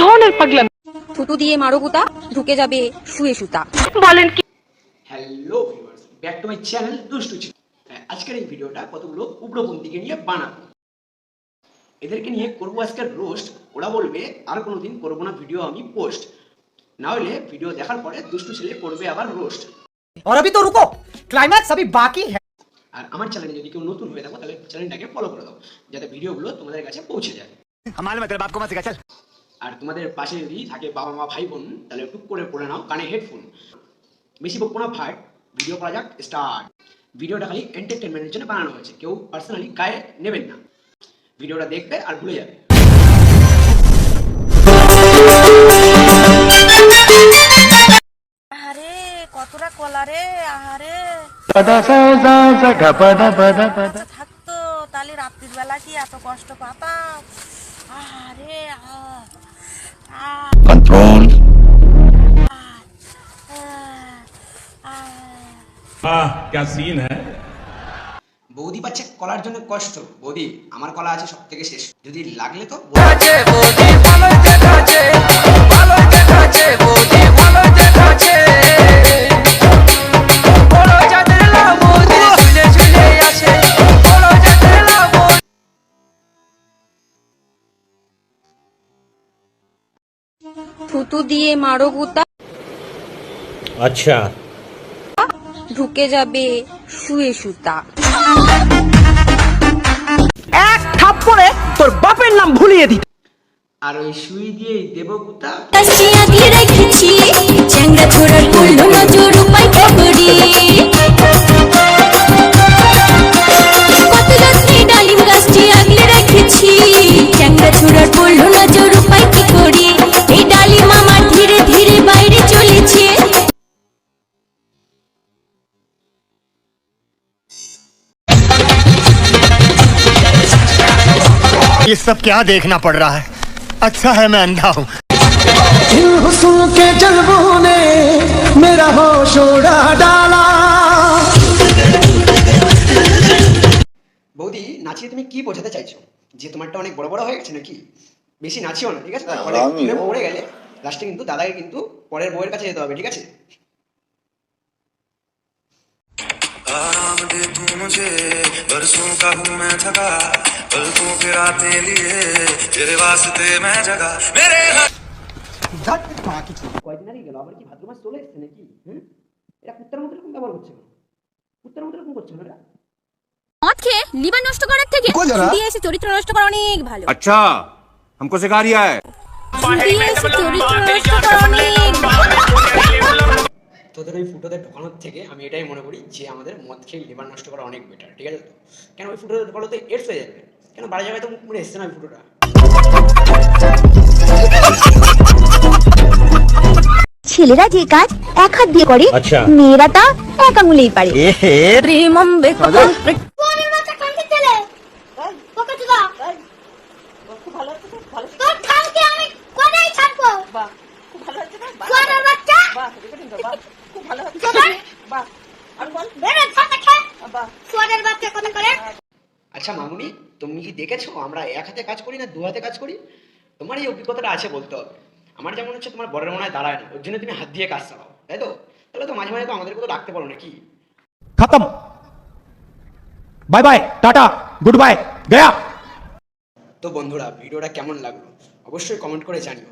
ধরনের পাগলামি? থুতু দিয়ে মারো গুতা, ঢুকে যাবে শুয়ে সুতা। বলেন কি? Hello viewers, back to my channel দুষ্টু ছিল। আজকের এই ভিডিওটা কতগুলো উগ্রপন্থীকে নিয়ে বানাবো। এদেরকে নিয়ে করবো আজকের রোস্ট। ওরা বলবে আর কোনোদিন করবো না ভিডিও আমি পোস্ট, না হলে ভিডিও দেখার পরে দুষ্টু ছেলে করবে আবার রোস্ট। और अभी तो रुको, क्लाइमैक्स अभी बाकी है। আর আমার চ্যানেলে যদি কেউ নতুন হয়ে থাকো তাহলে চ্যানেলটাকে ফলো করে দাও, যাতে ভিডিওগুলো তোমাদের কাছে পৌঁছে যায়। আর তোমাদের পাশে যদি থাকে বাবা মা ভাই বোন, তাহলে টুক করে পড়ে নাও কানে হেডফোন। বেশি বকবো না ভাই, ভিডিও করা যাক স্টার্ট। ভিডিওটা খালি এন্টারটেনমেন্টের জন্য বানানো হয়েছে, কেউ পার্সোনালি গায়ে নেবেন না। ভিডিওটা দেখবে আর ভুলে যাবে। আরে কতটা কলা রে, আহারে থাকতো তাহলে রাত্রির বেলা কি এত কষ্ট পাতাম। আরে कंट्रोल। क्या सीन है। বৌদি পাচ্ছে কলার জন্য কষ্ট। বৌদি, আমার কলা আছে সব থেকে শেষ, যদি লাগলে তো থুতু দিয়ে মারো গুতা, अच्छा, ঢুকে যাবে শুয়ে সুতা। এক থাপ্পড়ে তোর বাপের নাম ভুলিয়ে দিত। আর ওই সুই দিয়েই দেবো গুতা। কাশিয়া দিয়ে রেখেছি চ্যাংড়া ছোড়ার করলো নজর উপায় কি করি কত যত্নে ডালিম গাছটি আগলে রেখেছি চ্যাংড়া ছোড়ার করলো নজর উপায় কি করি এই ডালিম আমার ধীরে ধীরে বাইরে চলেছে। ये सब क्या देखना पड़ रहा है। अच्छा है मैं अंधा हूँ। इन हुस्न के जज्बों ने मेरा होश उड़ा डाला। বৌদি, নাচিয়ে তুমি কি বোঝাতে চাইছো? যে তোমারটা অনেক বড় বড় হয়ে গেছে নাকি? বেশি নাচিও না, ঠিক আছে? পড়ে গেলে লাস্টে কিন্তু দাদাকে কিন্তু পরের বউয়ের কাছে যেতে হবে, ঠিক আছে? आराम दे तू मुझे, बरसों का हूँ मैं थका, पलकों पे रातें लिए तेरे वास्ते मैं जगा मेरे কয়দিন আগে গেল, আবার কি ভাদ্র মাস চলে এসছে নাকি? এটা কুত্তার মতো এরকম ব্যবহার করছে কেন? কুত্তার মতো এরকম করছে না এটা? মদ খেয়ে লিভার নষ্ট করার থেকে দিয়ে এসে চরিত্র নষ্ট করা অনেক ভালো। अच्छा, हमको सिखा रिया है। দিয়ে এসে চরিত্র নষ্ট করা অনেক ভালো। তোদের ওই ফুটোতে ঢোকানোর থেকে আমি এটাই মনে করি যে আমাদের মদ খেয়ে লিভার নষ্ট করা অনেক বেটার, ঠিক আছে? তো কেন ওই ফুটোতে ঢোকালো তো এডস হয়ে যাবে, কেন বাড়ি জায়গায় তো মনে এসছে না ওই ফুটোটা। ছেলেরা যে কাজ এক হাত দিয়ে করে, আচ্ছা, মেয়েরা তা এক আঙুলেই পারে। আচ্ছা মামুনি, তুমি কি দেখেছো আমরা এক হাতে কাজ করি না দু হাতে কাজ করি? তোমার এই অভিজ্ঞতাটা আছে বলতে হবে। আমার যেমন হচ্ছে তোমার বরের মনে হয় দাঁড়ায় না, ওর জন্য তুমি হাত দিয়ে কাজ চালাও, তাই তো? তাহলে তো মাঝে মাঝে তো আমাদেরকে তো রাখতে পারো নাকি? खत्म, bye bye, tata, goodbye, गया। তো বন্ধুরা, ভিডিওটা কেমন লাগলো অবশ্যই কমেন্ট করে জানিও।